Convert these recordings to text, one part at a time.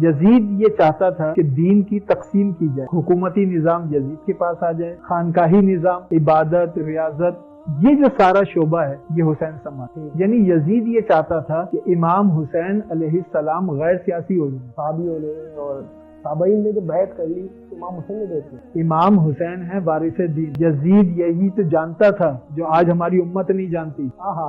یزید یہ چاہتا تھا کہ دین کی تقسیم کی جائے، حکومتی نظام یزید کے پاس آ جائے، خانقاہی نظام، عبادت، ریاضت، یہ جو سارا شعبہ ہے یہ حسین سنبھالے۔ یعنی یزید یہ چاہتا تھا کہ امام حسین علیہ السلام غیر سیاسی ہو جائیں۔ صحابیوں نے اور تابعین نے جو بیعت کر لی امام حسین نے بیعت کی۔ امام حسین ہے وارث دین۔ یزید یہی تو جانتا تھا جو آج ہماری امت نہیں جانتی۔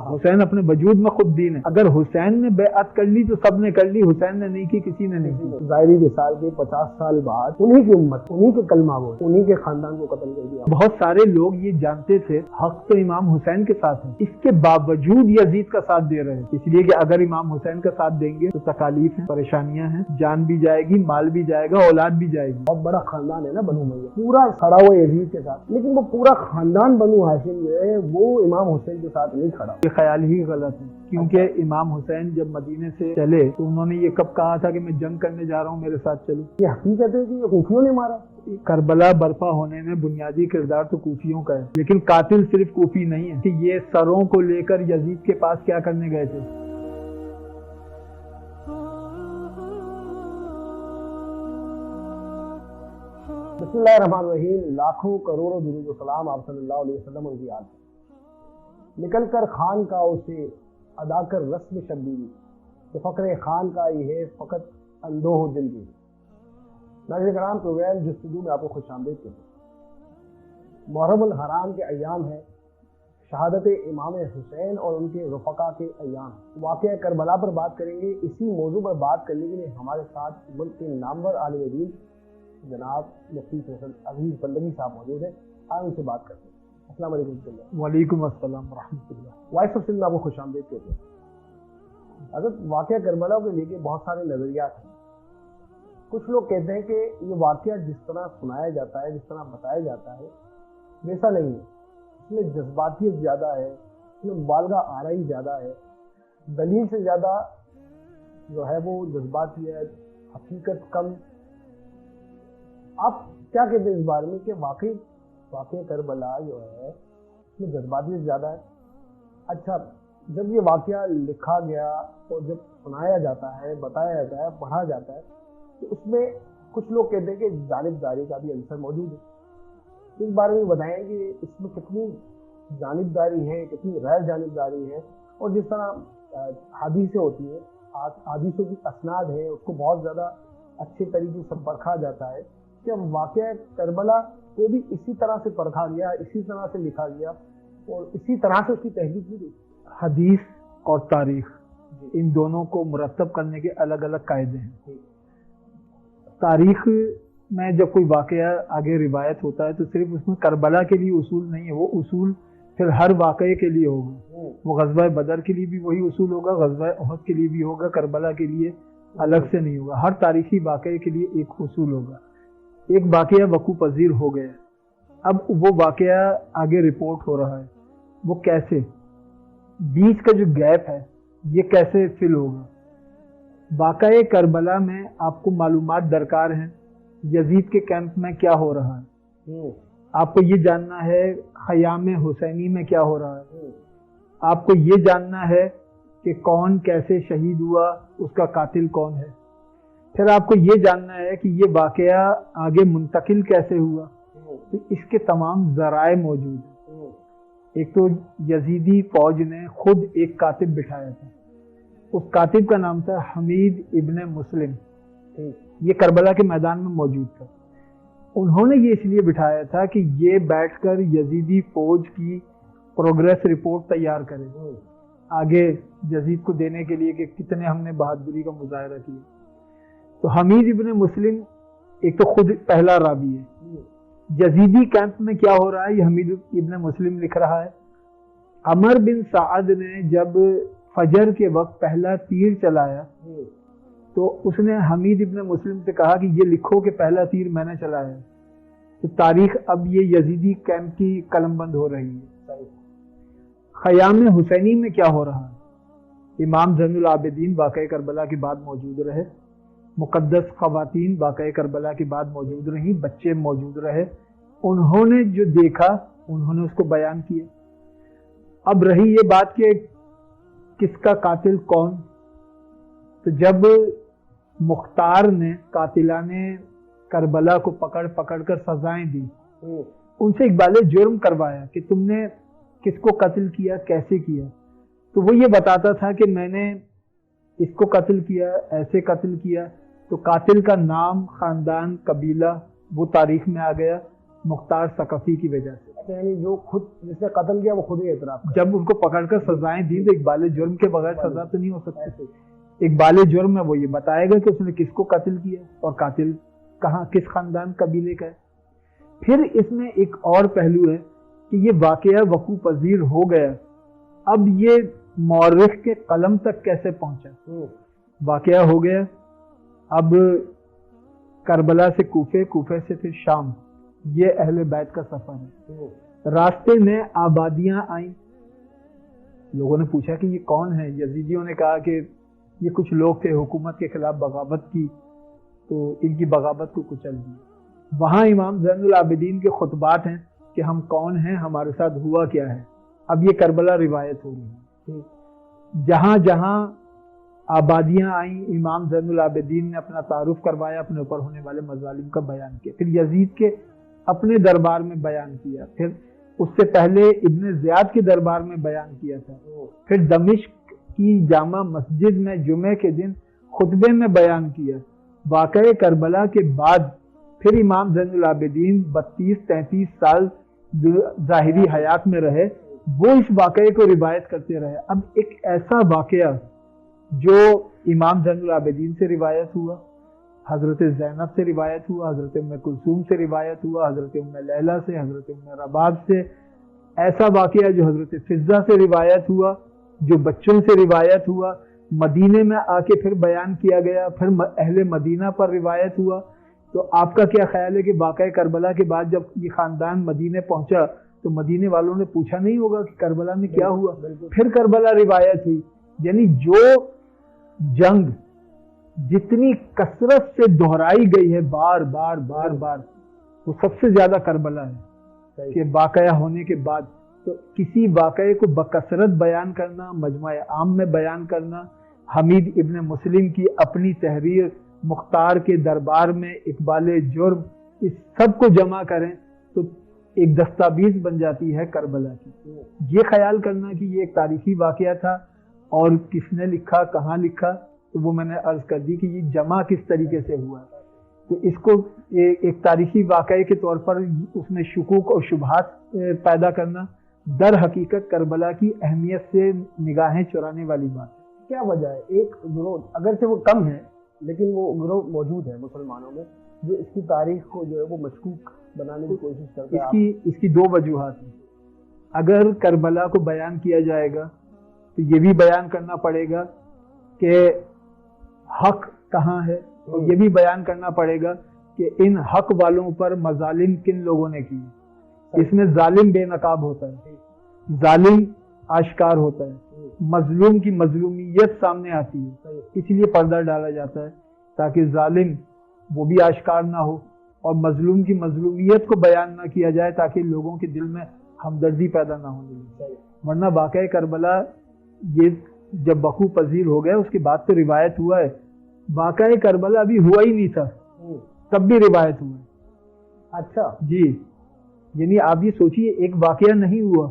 حسین اپنے وجود میں خود دین ہے۔ اگر حسین نے بیعت کر لی تو سب نے کر لی، حسین نے نہیں کی، کسی نے نہیں کی۔ ظاہری وصال کے 50 سال بعد انہی کی امت، انہی کے کلمہ گو، انہی کے خاندان کو قتل کر دیا۔ بہت سارے لوگ یہ جانتے تھے حق تو امام حسین کے ساتھ ہے، اس کے باوجود یزید کا ساتھ دے رہے ہیں، اس لیے کہ اگر امام حسین کا ساتھ دیں گے تو تکالیف ہیں، پریشانیاں ہیں، جان بھی جائے گی، مال بھی جائے گا، اولاد بھی جائے گی۔ بہت بڑا خاندان ہے نا بنو امیہ، پورا کھڑا ہوا یزید کے ساتھ، لیکن وہ پورا خاندان بنو ہاشم جو ہے وہ امام حسین کے ساتھ نہیں کھڑا۔ یہ خیال ہی غلط ہے، کیونکہ امام حسین جب مدینے سے چلے تو انہوں نے یہ کب کہا تھا کہ میں جنگ کرنے جا رہا ہوں، میرے ساتھ چلو؟ یہ حقیقت ہے کہ یہ کوفیوں نے مارا۔ کربلا برپا ہونے میں بنیادی کردار تو کوفیوں کا ہے، لیکن قاتل صرف کوفی نہیں ہے کہ یہ سروں کو لے کر یزید کے پاس کیا کرنے گئے تھے۔ بسم اللہ الرحمن الرحیم، لاکھوں کروڑوں درود و سلام آپ صلی اللہ علیہ وسلم ان کی یاد ہے۔ نکل کر خان کا اسے ادا کر رسم شبیری، کہ فقر خان کا یہ ہے فقط اندوہ دل کی۔ ناظرین کرام، پروگرام جستجو میں آپ کو خوش آمدید کہتے ہیں۔ محرم الحرام کے ایام ہیں، شہادت امام حسین اور ان کے رفقا کے ایام۔ واقعہ کربلا پر بات کریں گے۔ اسی موضوع پر بات کرنے کے لیے ہمارے ساتھ ملک کے نامور عالم دین جناب مفتی فیصل عزیز بندگی صاحب موجود ہیں۔ آج ان سے بات کرتے ہیں۔ السلام علیکم۔ وعلیکم السلام ورحمۃ اللہ۔ وائس آف سندھ میں آپ کو خوش آمدید کہتے ہیں۔ حضرت واقعہ کربلا کو لے کے بہت سارے نظریات ہیں۔ کچھ لوگ کہتے ہیں کہ یہ واقعہ جس طرح سنایا جاتا ہے، جس طرح بتایا جاتا ہے ویسا نہیں ہے، اس میں جذباتیت زیادہ ہے، اس میں مبالغہ آرائی زیادہ ہے، دلیل سے زیادہ جو ہے وہ جذباتیت، حقیقت کم۔ آپ کیا کہتے ہیں اس بارے میں کہ واقعہ کربلا جو ہے اس میں جذباتیت زیادہ ہے؟ اچھا، جب یہ واقعہ لکھا گیا اور جب سنایا جاتا ہے، بتایا جاتا ہے، پڑھا جاتا ہے تو اس میں کچھ لوگ کہتے ہیں کہ جانبداری کا بھی عنصر موجود ہے۔ اس بارے میں بتائیں کہ اس میں کتنی جانبداری ہے، کتنی غیر جانبداری ہے، اور جس طرح حدیثیں ہوتی ہیں، حدیثوں کی اسناد ہے، اس کو بہت زیادہ اچھے طریقے سے پرکھا جاتا ہے کہ واقعہ کربلا کو بھی اسی طرح سے پرکھا گیا، اسی طرح سے لکھا گیا اور اسی طرح سے اس کی تحقیق کی گئی۔ حدیث اور تاریخ ان دونوں کو مرتب کرنے کے الگ الگ قاعدے ہیں۔ تاریخ میں جب کوئی واقعہ آگے روایت ہوتا ہے تو صرف اس میں کربلا کے لیے اصول نہیں ہے، وہ اصول پھر ہر واقعے کے لیے ہوگا۔ وہ غزوہ بدر کے لیے بھی وہی اصول ہوگا، غزوہ احد کے لیے بھی ہوگا، کربلا کے لیے الگ سے نہیں ہوگا۔ ہر تاریخی واقعے کے لیے ایک اصول ہوگا۔ ایک واقعہ وقوع پذیر ہو گیا، اب وہ واقعہ آگے رپورٹ ہو رہا ہے، وہ کیسے، بیچ کا جو گیپ ہے یہ کیسے فل ہوگا۔ واقعہ کربلا میں آپ کو معلومات درکار ہیں، یزید کے کیمپ میں کیا ہو رہا ہے، آپ کو یہ جاننا ہے خیام حسینی میں کیا ہو رہا ہے، آپ کو یہ جاننا ہے کہ کون کیسے شہید ہوا، اس کا قاتل کون ہے، پھر آپ کو یہ جاننا ہے کہ یہ واقعہ آگے منتقل کیسے ہوا۔ تو اس کے تمام ذرائع موجود ہیں۔ ایک تو یزیدی فوج نے خود ایک کاتب بٹھایا تھا، اس کاتب کا نام تھا حمید ابن مسلم، یہ کربلا کے میدان میں موجود تھا۔ انہوں نے یہ اس لیے بٹھایا تھا کہ یہ بیٹھ کر یزیدی فوج کی پروگریس رپورٹ تیار کرے آگے یزید کو دینے کے لیے کہ کتنے ہم نے بہادری کا مظاہرہ کیا۔ تو حمید ابن مسلم ایک تو خود پہلا راوی ہے، یزیدی کیمپ میں کیا ہو رہا ہے یہ حمید ابن مسلم لکھ رہا ہے۔ عمر بن سعد نے جب فجر کے وقت پہلا تیر چلایا تو اس نے حمید ابن مسلم سے کہا کہ یہ لکھو کہ پہلا تیر میں نے چلایا۔ تو تاریخ اب یہ یزیدی کیمپ کی قلم بند ہو رہی ہے۔ خیام حسینی میں کیا ہو رہا ہے، امام زین العابدین واقعہ کربلا کے بعد موجود رہے، مقدس خواتین واقعہ کربلا کے بعد موجود رہیں، بچے موجود رہے، انہوں نے جو دیکھا انہوں نے اس کو بیان کیا۔ اب رہی یہ بات کہ کس کا قاتل کون، تو جب مختار نے قاتلان کربلا کو پکڑ پکڑ کر سزائیں دی، ان سے اقبال جرم کروایا کہ تم نے کس کو قتل کیا، کیسے کیا، تو وہ یہ بتاتا تھا کہ میں نے اس کو قتل کیا، ایسے قتل کیا، تو قاتل کا نام، خاندان، قبیلہ وہ تاریخ میں آ گیا مختار ثقفی کی وجہ سے۔ یعنی جو خود جس نے قتل کیا وہ خود ہی اعتراف کر، جب ان کو پکڑ کر سزائیں دی تو اقبال جرم کے بغیر سزا تو نہیں ہو سکتی۔ اقبال جرم میں وہ یہ بتائے گا کہ اس نے کس کو قتل کیا اور قاتل کہاں، کس خاندان قبیلے کا ہے۔ پھر اس میں ایک اور پہلو ہے کہ یہ واقعہ وقوع پذیر ہو گیا، اب یہ مورخ کے قلم تک کیسے پہنچا۔ واقعہ ہو گیا، اب کربلا سے کوفے، کوفے سے پھر شام، یہ اہل بیت کا سفر ہے۔ راستے میں آبادیاں آئیں، لوگوں نے پوچھا کہ یہ کون ہے، یزیدیوں نے کہا کہ یہ کچھ لوگ تھے، حکومت کے خلاف بغاوت کی تو ان کی بغاوت کو کچل دیا۔ وہاں امام زین العابدین کے خطبات ہیں کہ ہم کون ہیں، ہمارے ساتھ ہوا کیا ہے۔ اب یہ کربلا روایت ہو رہی ہے، جہاں جہاں آبادیاں آئیں امام زین العابدین نے اپنا تعارف کروایا، اپنے اوپر ہونے والے مظالم کا بیان کیا، پھر یزید کے اپنے دربار میں بیان کیا، پھر اس سے پہلے ابن زیاد کے دربار میں بیان کیا تھا، پھر دمشق کی جامع مسجد میں جمعے کے دن خطبے میں بیان کیا۔ واقعہ کربلا کے بعد پھر امام زین العابدین 32-33 سال ظاہری حیات میں رہے، وہ اس واقعے کو روایت کرتے رہے۔ اب ایک ایسا واقعہ جو امام زین العابدین سے روایت ہوا، حضرت زینب سے روایت ہوا، حضرت ام کلثوم سے روایت ہوا، حضرت ام لیلہ سے، حضرت ام رباب سے، ایسا واقعہ جو حضرت فضہ سے روایت ہوا، جو بچوں سے روایت ہوا، مدینے میں آ کے پھر بیان کیا گیا، پھر اہل مدینہ پر روایت ہوا۔ تو آپ کا کیا خیال ہے کہ واقعہ کربلا کے بعد جب یہ خاندان مدینے پہنچا تو مدینے والوں نے پوچھا نہیں ہوگا کہ کربلا میں کیا ہوا؟ پھر کربلا روایت ہوئی۔ یعنی جو جنگ جتنی کثرت سے دہرائی گئی ہے بار بار بار بار، وہ سب سے زیادہ کربلا ہے کہ واقعہ ہونے کے بعد تو کسی واقعے کو بکثرت بیان کرنا، مجمع عام میں بیان کرنا، حمید ابن مسلم کی اپنی تحریر، مختار کے دربار میں اقبال جرم، اس سب کو جمع کریں تو ایک دستاویز بن جاتی ہے کربلا کی۔ یہ خیال کرنا کہ یہ ایک تاریخی واقعہ تھا اور کس نے لکھا، کہاں لکھا، تو وہ میں نے عرض کر دی کہ یہ جمع کس طریقے سے ہوا ہے، تو اس کو ایک تاریخی واقعے کے طور پر اس میں شکوک اور شبہات پیدا کرنا در حقیقت کربلا کی اہمیت سے نگاہیں چرانے والی بات ہے۔ کیا وجہ ہے؟ ایک گروہ اگرچہ وہ کم ہے لیکن وہ گروہ موجود ہے مسلمانوں میں جو اس کی تاریخ کو جو ہے وہ مشکوک بنانے کی کوشش کرتا ہے۔ اس کی دو وجوہات ہیں۔ اگر کربلا کو بیان کیا جائے گا تو یہ بھی بیان کرنا پڑے گا کہ حق کہاں ہے، اور یہ بھی بیان کرنا پڑے گا کہ ان حق والوں پر مظالم کن لوگوں نے کی۔ اس میں ظالم بے نقاب ہوتا ہے، ظالم آشکار ہوتا ہے، مظلوم کی مظلومیت سامنے آتی ہے، اس لیے پردہ ڈالا جاتا ہے تاکہ ظالم وہ بھی آشکار نہ ہو اور مظلوم کی مظلومیت کو بیان نہ کیا جائے تاکہ لوگوں کے دل میں ہمدردی پیدا نہ ہونے لگے۔ ورنہ واقعہ کربلا یہ جب وقوع پذیر ہو گیا اس کے بعد تو روایت ہوا ہے، واقعہ کربلا ابھی ہوا ہی نہیں تھا تب بھی روایت ہوا ہے۔ اچھا جی، یعنی آپ یہ سوچئے ایک واقعہ نہیں ہوا،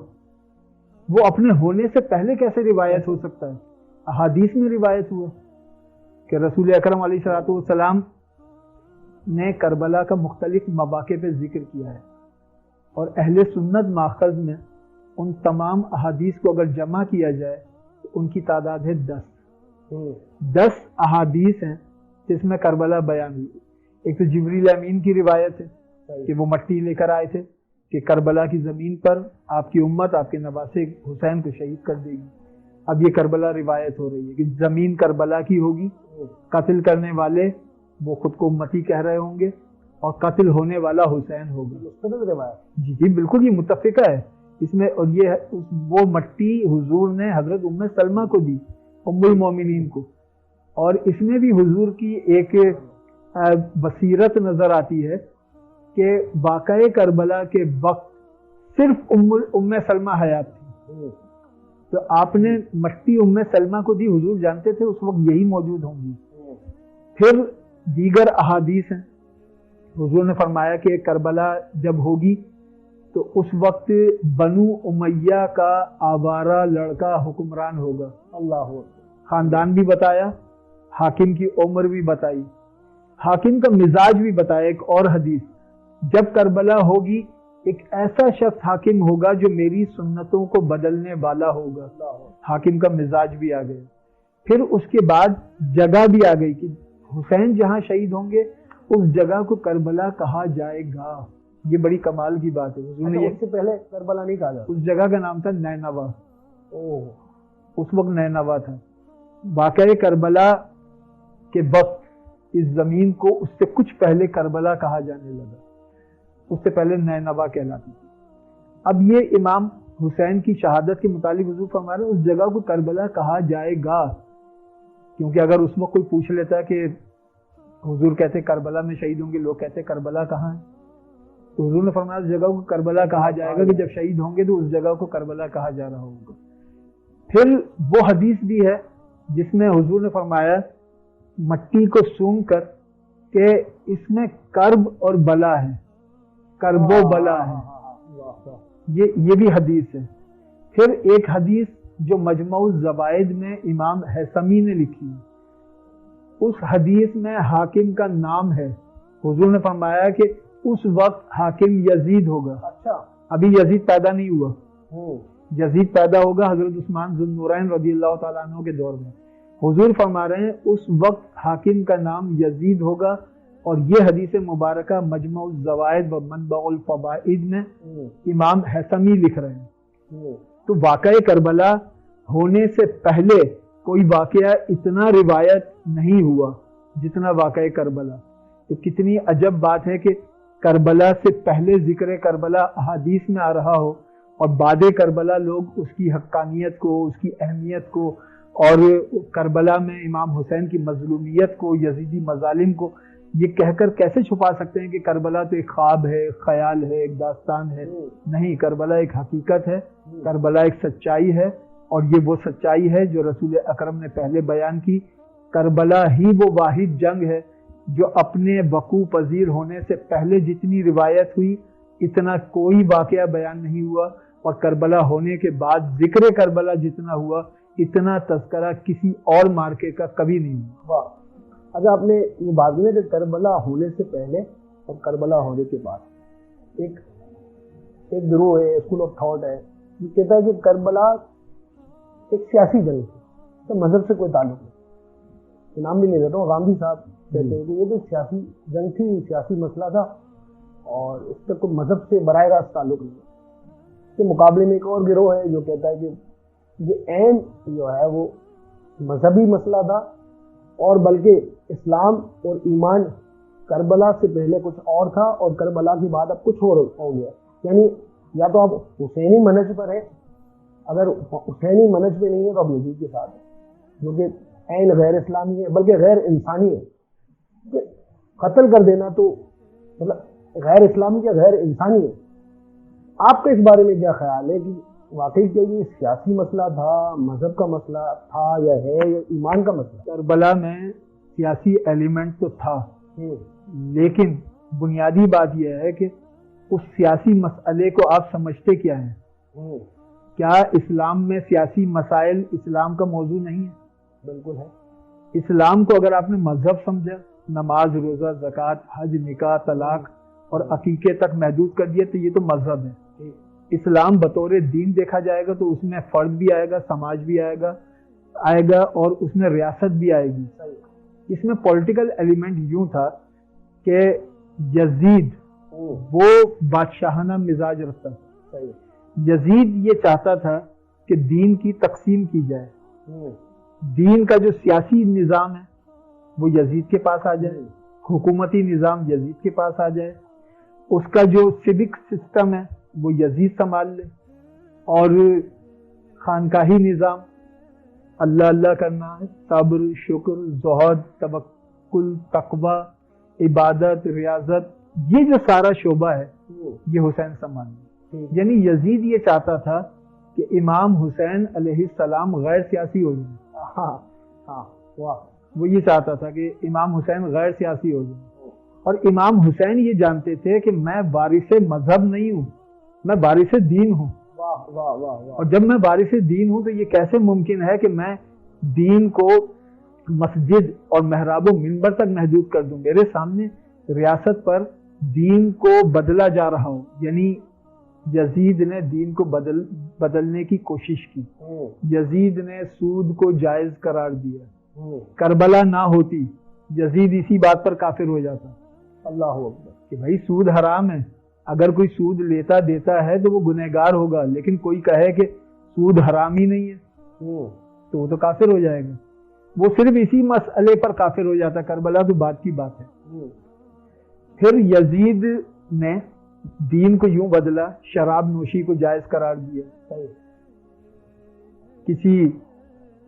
وہ اپنے ہونے سے پہلے کیسے روایت ہو سکتا ہے؟ احادیث میں روایت ہوا کہ رسول اکرم علیہ الصلوۃ والسلام نے کربلا کا مختلف مواقع پہ ذکر کیا ہے، اور اہل سنت ماخذ میں ان تمام احادیث کو اگر جمع کیا جائے تو ان کی تعداد ہے 10 احادیث ہیں جس میں کربلا بیان ہوئی۔ ایک تو جبریل امین کی روایت ہے کہ وہ مٹی لے کر آئے تھے کہ کربلا کی زمین پر آپ کی امت آپ کے نواسے حسین کو شہید کر دے گی۔ اب یہ کربلا روایت ہو رہی ہے کہ زمین کربلا کی ہوگی، قتل کرنے والے وہ خود کو امتی کہہ رہے ہوں گے اور قتل ہونے والا حسین ہوگا۔ جی جی بالکل، یہ متفقہ ہے اس میں، اور یہ وہ مٹی حضور نے حضرت ام سلمہ کو دی، ام المومنین کو، اور اس میں بھی حضور کی ایک بصیرت نظر آتی ہے کہ واقعہ کربلا کے وقت صرف ام سلمہ حیات تھی، تو آپ نے مٹی ام سلمہ کو دی، حضور جانتے تھے اس وقت یہی موجود ہوں گی۔ پھر دیگر احادیث ہیں، حضور نے فرمایا کہ کربلا جب ہوگی تو اس وقت بنو امیہ کا آوارہ لڑکا حکمران ہوگا. اللہ خاندان بھی بتایا، حاکم کی عمر بھی بتائی، حاکم کا مزاج بھی بتایا. ایک اور حدیث، جب کربلا ہوگی ایک ایسا شخص حاکم ہوگا جو میری سنتوں کو بدلنے والا ہوگا. حاکم کا مزاج بھی آ گیا. پھر اس کے بعد جگہ بھی آ گئی کہ حسین جہاں شہید ہوں گے اس جگہ کو کربلا کہا جائے گا. یہ بڑی کمال کی بات ہے. حضور نے اس سے پہلے کربلا نہیں کہا جاتا. اس جگہ کا نام تھا نینوا. اس وقت نینوا تھا. واقعہ کربلا کے وقت اس زمین کو اس سے کچھ پہلے کربلا کہا جانے لگا. اس سے پہلے نینوا کہلاتی تھی. اب یہ امام حسین کی شہادت کے متعلق حضور فرما رہے ہیں اس جگہ کو کربلا کہا جائے گا. کیونکہ اگر اس وقت کوئی پوچھ لیتا ہے کہ حضور کہتے کربلا میں شہید ہوں گے، لوگ کہتے کربلا کہاں ہے، تو حضور نے فرمایا اس جگہ کو کربلا کہا جائے گا کہ جب شہید ہوں گے تو اس جگہ کو کربلا کہا جا رہا ہوگا. پھر وہ حدیث بھی ہے جس میں حضور نے فرمایا مٹی کو سونگ کر کہ اس میں کرب اور بلا ہے، کرب و بلا ہے. یہ بھی حدیث ہے. پھر ایک حدیث جو مجمع الزوائد میں امام حیثمی نے لکھی ہے، اس حدیث میں حاکم کا نام ہے. حضور نے فرمایا کہ اس وقت حاکم یزید ہوگا. اچھا، ابھی یزید پیدا نہیں ہوا. یزید پیدا ہوگا حضرت عثمان ذو النورین رضی اللہ تعالیٰ عنہ کے دور میں. حضور فرما رہے ہیں اس وقت حاکم کا نام یزید ہوگا. اور یہ حدیث مبارکہ مجمع الزوائد و منبع الفوائد میں امام حیثمی لکھ رہے ہیں. تو واقعہ کربلا ہونے سے پہلے کوئی واقعہ اتنا روایت نہیں ہوا جتنا واقعہ کربلا. تو کتنی عجب بات ہے کہ کربلا سے پہلے ذکر کربلا احادیث میں آ رہا ہو اور بعد کربلا لوگ اس کی حقانیت کو، اس کی اہمیت کو اور کربلا میں امام حسین کی مظلومیت کو، یزیدی مظالم کو یہ کہہ کر کیسے چھپا سکتے ہیں کہ کربلا تو ایک خواب ہے، خیال ہے، ایک داستان ہے. نہیں، کربلا ایک حقیقت ہے، کربلا ایک سچائی ہے. اور یہ وہ سچائی ہے جو رسول اکرم نے پہلے بیان کی. کربلا ہی وہ واحد جنگ ہے جو اپنے وقوع پذیر ہونے سے پہلے جتنی روایت ہوئی اتنا کوئی واقعہ بیان نہیں ہوا، اور کربلا ہونے کے بعد ذکر کربلا جتنا ہوا اتنا تذکرہ کسی اور مارکے کا کبھی نہیں ہوا. اچھا، آپ نے یہ بات کی کہ کربلا ہونے سے پہلے اور کربلا ہونے کے بعد ایک گروہ ہے، اسکول آف تھاٹ ہے، یہ کہتا ہے کہ کربلا ایک سیاسی جنگ ہے، تو مذہب سے کوئی تعلق نہیں. نام بھی نہیں لیتا ہوں، غامدی صاحب کہتے ہیں کہ یہ تو سیاسی جنگ تھی، سیاسی مسئلہ تھا اور اس کا کوئی مذہب سے براہ راست تعلق نہیں. اس کے مقابلے میں ایک اور گروہ ہے جو کہتا ہے کہ یہ عین جو ہے وہ مذہبی مسئلہ تھا اور بلکہ اسلام اور ایمان کربلا سے پہلے کچھ اور تھا اور کربلا کے بعد اب کچھ اور ہو گیا. یعنی یا تو آپ حسینی منہج پر ہیں، اگر حسینی منہج پہ نہیں ہے تو اب یزید کے ساتھ ہے، جو کہ عین غیر اسلامی ہے بلکہ غیر انسانی ہے. قتل کر دینا تو مطلب غیر اسلامی یا غیر انسانی ہے. آپ کا اس بارے میں کیا خیال ہے کہ واقعی کیا یہ سیاسی مسئلہ تھا، مذہب کا مسئلہ تھا یا ہے یا ایمان کا مسئلہ؟ کربلا میں سیاسی ایلیمنٹ تو تھا، لیکن بنیادی بات یہ ہے کہ اس سیاسی مسئلے کو آپ سمجھتے کیا ہیں؟ کیا اسلام میں سیاسی مسائل اسلام کا موضوع نہیں ہے؟ بالکل ہے. اسلام کو اگر آپ نے مذہب سمجھا، نماز، روزہ، زکوٰۃ، حج، نکاح، طلاق اور عقیقے تک محدود کر دیا تو یہ تو مذہب ہے. اسلام بطور دین دیکھا جائے گا تو اس میں فرد بھی آئے گا، سماج بھی آئے گا اور اس میں ریاست بھی آئے گی. اس میں پولیٹیکل ایلیمنٹ یوں تھا کہ یزید وہ بادشاہانہ مزاج رکھتا تھا. یزید یہ چاہتا تھا کہ دین کی تقسیم کی جائے، دین کا جو سیاسی نظام ہے وہ یزید کے پاس آ جائے، حکومتی نظام یزید کے پاس آ جائے، اس کا جو سیوک سسٹم ہے وہ یزید سنبھال لے، اور خانقاہی نظام اللہ اللہ کرنا، صبر، شکر، زہد، توکل، تقوی، عبادت، ریاضت، یہ جو سارا شعبہ ہے یہ حسین سنبھال لے. یعنی یزید یہ چاہتا تھا کہ امام حسین علیہ السلام غیر سیاسی ہو جائیں. وہ یہ چاہتا تھا کہ امام حسین غیر سیاسی ہو جائے، اور امام حسین یہ جانتے تھے کہ میں وارث مذہب نہیں ہوں، میں وارث دین ہوں، واہ واہ واہ واہ، اور جب میں وارث دین ہوں تو یہ کیسے ممکن ہے کہ میں دین کو مسجد اور محراب و منبر تک محدود کر دوں؟ میرے سامنے ریاست پر دین کو بدلا جا رہا ہو، یعنی یزید نے دین کو بدلنے کی کوشش کی، یزید نے سود کو جائز قرار دیا، کربلا نہ ہوتی یزید اسی بات پر کافر ہو جاتا، اللہ اکبر، کہ بھائی سود حرام ہے، اگر کوئی سود لیتا دیتا ہے تو وہ گنہگار ہوگا، لیکن کوئی کہے کہ سود حرام ہی نہیں ہے تو وہ تو کافر ہو جائے گا۔ وہ صرف اسی مسئلے پر کافر ہو جاتا، کربلا تو بات کی بات ہے۔ پھر یزید نے دین کو یوں بدلا، شراب نوشی کو جائز قرار دیا، کسی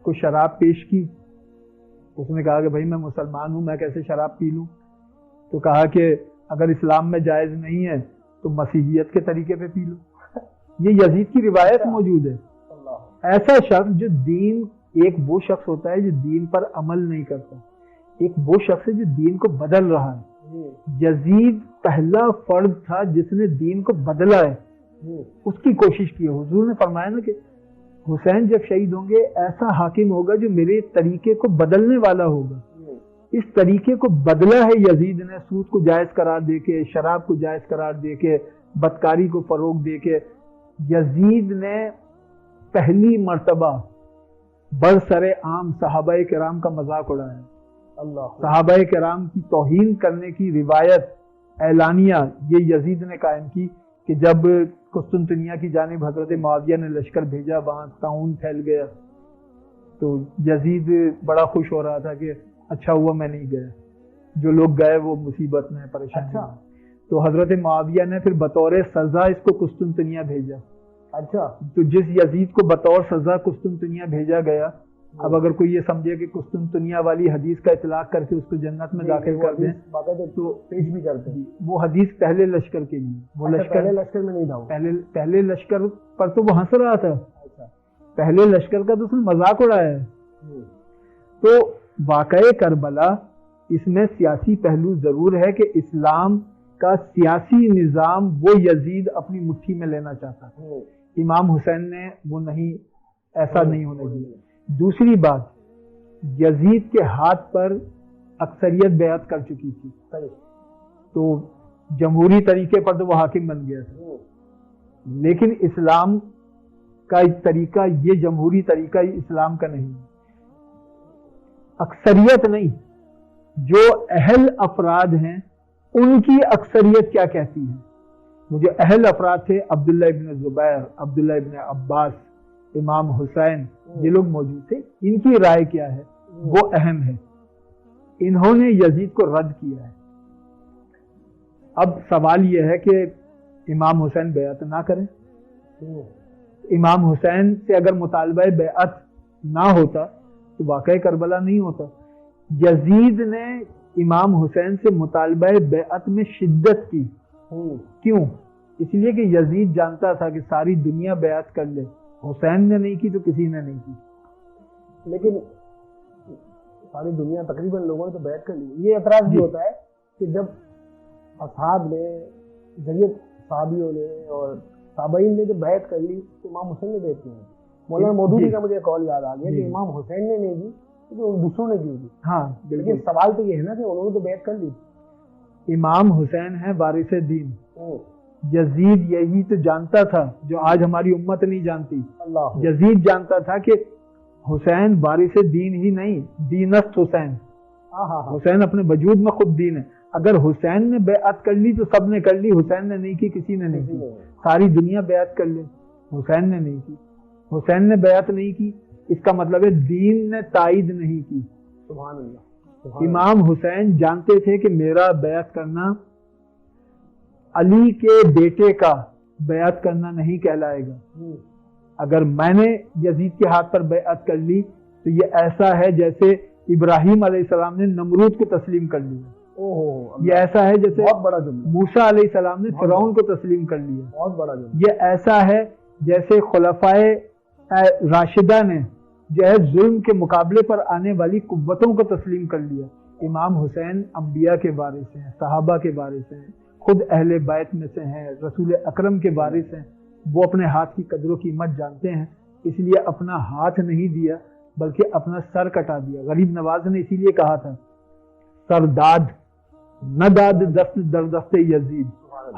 کو شراب پیش کی، اس نے کہا کہ بھائی میں مسلمان ہوں، میں کیسے شراب پی لوں؟ تو کہا کہ اگر اسلام میں جائز نہیں ہے تو مسیحیت کے طریقے پہ پی لو۔ یہ یزید کی روایت موجود ہے۔ ایسا شخص جو دین، ایک وہ شخص ہوتا ہے جو دین پر عمل نہیں کرتا، ایک وہ شخص ہے جو دین کو بدل رہا ہے۔ یزید پہلا فرد تھا جس نے دین کو بدلا ہے، اس کی کوشش کی ہے۔ حضور نے فرمایا نا کہ حسین جب شہید ہوں گے ایسا حاکم ہوگا جو میرے طریقے کو بدلنے والا ہوگا۔ اس طریقے کو بدلا ہے یزید نے، سود کو جائز قرار دے کے، شراب کو جائز قرار دے کے، بدکاری کو فروغ دے کے۔ یزید نے پہلی مرتبہ برسر عام صحابہ کرام کا مذاق اڑایا، صحابہ کرام کی توہین کرنے کی روایت اعلانیہ یہ یزید نے قائم کی کہ جب قسطنطنیہ کی جانب حضرت معاویہ نے لشکر بھیجا، وہاں طاعون پھیل گیا، تو یزید بڑا خوش ہو رہا تھا کہ اچھا ہوا میں نہیں گیا، جو لوگ گئے وہ مصیبت میں پریشان ہیں۔ تو حضرت معاویہ نے پھر بطور سزا اس کو قسطنطنیہ بھیجا۔ اچھا، تو جس یزید کو بطور سزا قسطنطنیہ بھیجا گیا، اب اگر کوئی یہ سمجھے کہ قسطنطنیہ والی حدیث کا اطلاق کر کے اس کو جنت میں داخل کر دیں تو پیش بھی کرتے ہیں، وہ حدیث پہلے لشکر کے لیے، وہ پہلے لشکر میں نہیں تھا، پہلے لشکر پر تو وہ ہنس رہا تھا، پہلے لشکر کا تو اس نے مذاق اڑایا ہے۔ تو واقعہ کربلا اس میں سیاسی پہلو ضرور ہے کہ اسلام کا سیاسی نظام وہ یزید اپنی مٹھی میں لینا چاہتا ہے، امام حسین نے وہ نہیں، ایسا نہیں ہونے دیا۔ دوسری بات، یزید کے ہاتھ پر اکثریت بیعت کر چکی تھی، تو جمہوری طریقے پر تو وہ حاکم بن گیا تھا، لیکن اسلام کا طریقہ یہ جمہوری طریقہ اسلام کا نہیں، اکثریت نہیں، جو اہل افراد ہیں ان کی اکثریت کیا کہتی ہے۔ وہ جو اہل افراد تھے، عبداللہ ابن زبیر، عبداللہ ابن عباس، امام حسین، یہ لوگ موجود تھے، ان کی رائے کیا ہے وہ اہم ہے۔ انہوں نے یزید کو رد کیا ہے۔ اب سوال یہ ہے کہ امام حسین بیعت نہ کریں، امام حسین سے اگر مطالبہ بیعت نہ ہوتا تو واقعہ کربلا نہیں ہوتا۔ یزید نے امام حسین سے مطالبہ بیعت میں شدت کی، کیوں؟ اس لیے کہ یزید جانتا تھا کہ ساری دنیا بیعت کر لے، حسین نے نہیں کی تو کسی نے نہیں کی۔ لیکن ساری دنیا تقریباً لوگوں نے تو بیعت کر لی۔ یہ اعتراض بھی ہوتا ہے کہ جب اصحاب نے، جدید صحابیوں نے اور تابعین نے جو بیعت کر لی تو امام حسین نے بیعت کی۔ مولانا مودودی کا مجھے قول یاد آ گیا کہ امام حسین نے نہیں کی تو دوسروں نے کی تھی۔ ہاں، لیکن سوال تو یہ ہے نا کہ انہوں نے تو بیعت کر لی۔ امام حسین ہے وارث دین، یزید یہی تو جانتا تھا جو آج ہماری امت نہیں جانتی۔ یزید جانتا تھا کہ حسین وارث دین ہی نہیں، دینست حسین، حسین اپنے وجود میں خود دین ہے۔ اگر حسین نے بیعت کر لی تو سب نے کر لی، حسین نے نہیں کی کسی نے نہیں کی، ساری دنیا بیعت کر لے، حسین نے نہیں کی۔ حسین نے بیعت نہیں کی، اس کا مطلب ہے دین نے تائید نہیں کی۔ سبحان اللہ۔ امام حسین جانتے تھے کہ میرا بیعت کرنا علی کے بیٹے کا بیعت کرنا نہیں کہلائے گا۔ اگر میں نے یزید کے ہاتھ پر بیعت کر لی تو یہ ایسا ہے جیسے ابراہیم علیہ السلام نے نمرود کو تسلیم کر لیا، یہ ایسا ہے جیسے بہت بڑا جملہ، موسیٰ علیہ السلام نے فرعون کو تسلیم کر لیا، بہت بڑا جملہ، یہ ایسا ہے جیسے خلفائے راشدہ نے جو ہے ظلم کے مقابلے پر آنے والی قوتوں کو تسلیم کر لیا. امام حسین انبیاء کے وارث ہیں، صحابہ کے وارث ہیں، خود اہل بیت میں سے ہیں، رسول اکرم کے وارث ہیں. وہ اپنے ہاتھ کی قدر و قیمت جانتے ہیں، اس لیے اپنا ہاتھ نہیں دیا بلکہ اپنا سر کٹا دیا. غریب نواز نے اسی لیے کہا تھا سر داد نہ داد دست در دست یزید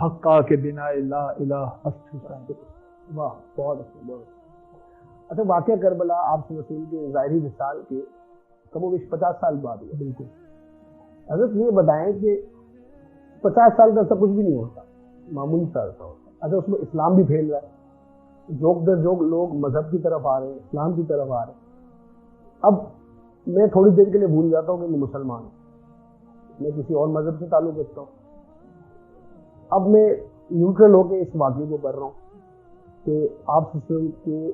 حقا کے بنا لا الہ است حسین. واہ، بہت اچھا، بہت اچھا. واقعہ کربلا آپ سے رسول کے ظاہری وصال کے کم و بیش 50 سال بعد ہوا. بالکل. حضرت یہ بتائیں کہ 50 سال کا سب کچھ بھی نہیں ہوتا، معمولی سا ہوتا. اچھا، اس میں اسلام بھی پھیل رہا ہے، جوک در جوک لوگ مذہب کی طرف آ رہے ہیں، اسلام کی طرف آ رہے ہیں. اب میں تھوڑی دیر کے لیے بھول جاتا ہوں کہ میں مسلمان ہوں، میں کسی اور مذہب سے تعلق رکھتا ہوں. اب میں نیوٹرل ہو کے اس واقعے کو پڑھ رہا ہوں کہ آپ کے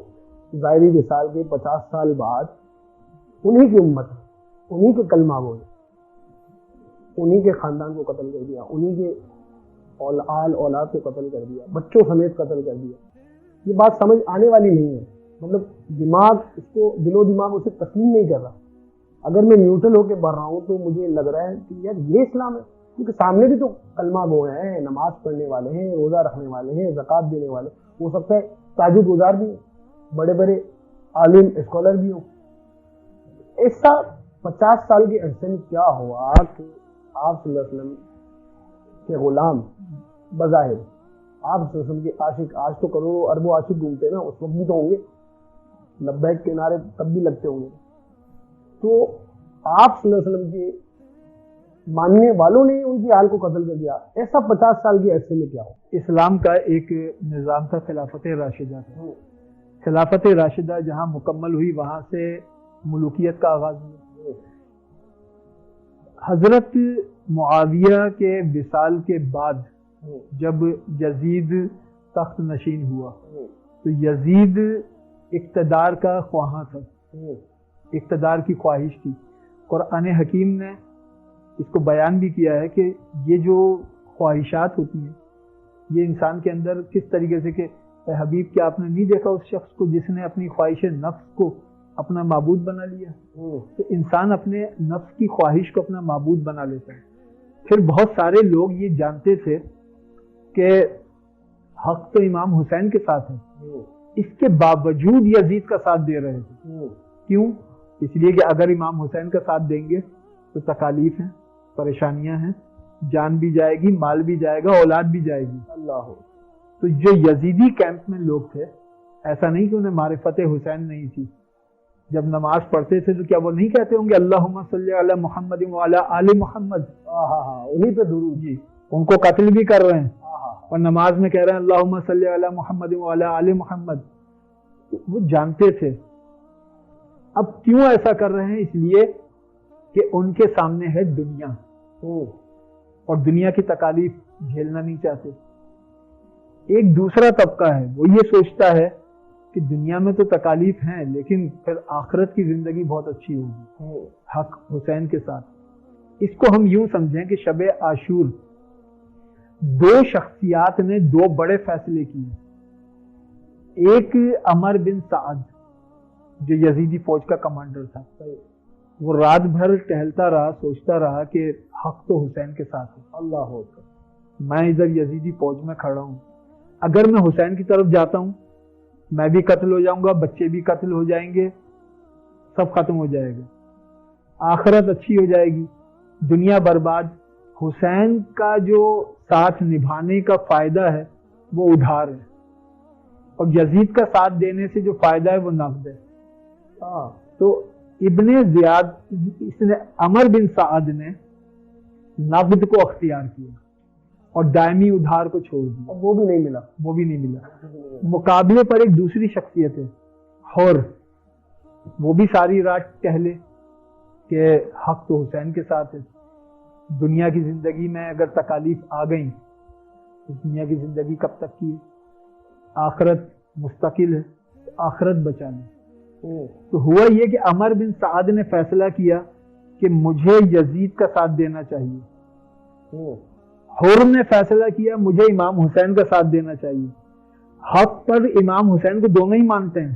ظاہری وصال کے 50 سال بعد انہی کی امت، انہی کے کلمہ گوئے، انہی کے خاندان کو قتل کر دیا، انہی کے آل اولاد کو قتل کر دیا، بچوں سمیت قتل کر دیا. یہ بات سمجھ آنے والی نہیں ہے، مطلب دماغ اس کو، دل و دماغ اسے تسلیم نہیں کر رہا. اگر میں نیوٹرل ہو کے پڑھ رہا ہوں تو مجھے لگ رہا ہے کہ یار یہ اسلام ہے، کیونکہ سامنے بھی تو کلمہ گو ہیں، نماز پڑھنے والے ہیں، روزہ رکھنے والے ہیں، زکوٰۃ دینے والے، ہو سکتا ہے تہجد گزار بھی ہیں، بڑے بڑے عالم اسکالر بھی ہوں. ایسا 50 سال کے عرصے میں کیا ہوا کہ آپ صلی اللہ علیہ وسلم کے غلام بظاہر، آپ صلی اللہ علیہ وسلم کے عاشق، آج تو کروڑوں اربوں عاشق گھومتے ہیں نا، اس وقت بھی تو ہوں گے، لبیک کے نعرے تب بھی لگتے ہوں گے. تو آپ صلی اللہ علیہ وسلم کے ماننے والوں نے ان کی حال کو قتل کر دیا. ایسا 50 سال کے عرصے میں کیا ہو؟ اسلام کا ایک نظام تھا خلافت راشدہ کا. خلافت راشدہ جہاں مکمل ہوئی وہاں سے ملوکیت کا آغاز ہوا. حضرت معاویہ کے وصال کے بعد جب یزید تخت نشین ہوا تو یزید اقتدار کا خواہاں تھا، اقتدار کی خواہش تھی. قرآن حکیم نے اس کو بیان بھی کیا ہے کہ یہ جو خواہشات ہوتی ہیں یہ انسان کے اندر کس طریقے سے، کہ اے حبیب کیا آپ نے نہیں دیکھا اس شخص کو جس نے اپنی خواہش نفس کو اپنا معبود بنا لیا. تو انسان اپنے نفس کی خواہش کو اپنا معبود بنا لیتا ہے. پھر بہت سارے لوگ یہ جانتے تھے کہ حق تو امام حسین کے ساتھ ہے، اس کے باوجود یزید کا ساتھ دے رہے تھے. کیوں؟ اس لیے کہ اگر امام حسین کا ساتھ دیں گے تو تکالیف ہیں، پریشانیاں ہیں، جان بھی جائے گی، مال بھی جائے گا، اولاد بھی جائے گی. اللہ. تو جو یزیدی کیمپ میں لوگ تھے، ایسا نہیں کہ انہیں معرفت حسین نہیں تھی. جب نماز پڑھتے تھے تو کیا وہ نہیں کہتے ہوں گے اللہم صلی علی محمد وعلی آل محمد؟ انہی پہ درود. جی، ان کو قتل بھی کر رہے ہیں اور نماز میں کہہ رہے ہیں اللہم صلی علی محمد وعلی آل محمد. وہ جانتے تھے. اب کیوں ایسا کر رہے ہیں؟ اس لیے کہ ان کے سامنے ہے دنیا اور دنیا کی تکالیف جھیلنا نہیں چاہتے. ایک دوسرا طبقہ ہے، وہ یہ سوچتا ہے کہ دنیا میں تو تکالیف ہیں لیکن پھر آخرت کی زندگی بہت اچھی ہوگی حق حسین کے ساتھ. اس کو ہم یوں سمجھیں کہ شب عاشور دو شخصیات نے دو بڑے فیصلے کیے. ایک عمر بن سعد جو یزیدی فوج کا کمانڈر تھا، وہ رات بھر ٹہلتا رہا، سوچتا رہا کہ حق تو حسین کے ساتھ ہے. اللہ اکبر. میں ادھر یزیدی فوج میں کھڑا ہوں، اگر میں حسین کی طرف جاتا ہوں میں بھی قتل ہو جاؤں گا، بچے بھی قتل ہو جائیں گے، سب ختم ہو جائے گا، آخرت اچھی ہو جائے گی، دنیا برباد. حسین کا جو ساتھ نبھانے کا فائدہ ہے وہ ادھار ہے اور یزید کا ساتھ دینے سے جو فائدہ ہے وہ نقد ہے. تو ابن زیاد، اس نے عمر بن سعد نے نقد کو اختیار کیا اور دائمی ادھار کو چھوڑ دیا. وہ بھی نہیں ملا. وہ بھی نہیں ملا. مقابلے پر ایک دوسری شخصیت ہے اور وہ بھی ساری رات ٹہلے کہ حق تو حسین کے ساتھ ہے. دنیا کی زندگی میں اگر تکالیف آ گئیں تو دنیا کی زندگی کب تک کی ہے؟ آخرت مستقل ہے، تو آخرت بچا لیں. تو ہوا یہ کہ عمر بن سعد نے فیصلہ کیا کہ مجھے یزید کا ساتھ دینا چاہیے. حر نے فیصلہ کیا مجھے امام حسین کا ساتھ دینا چاہیے. حق پر امام حسین کو دونوں ہی مانتے ہیں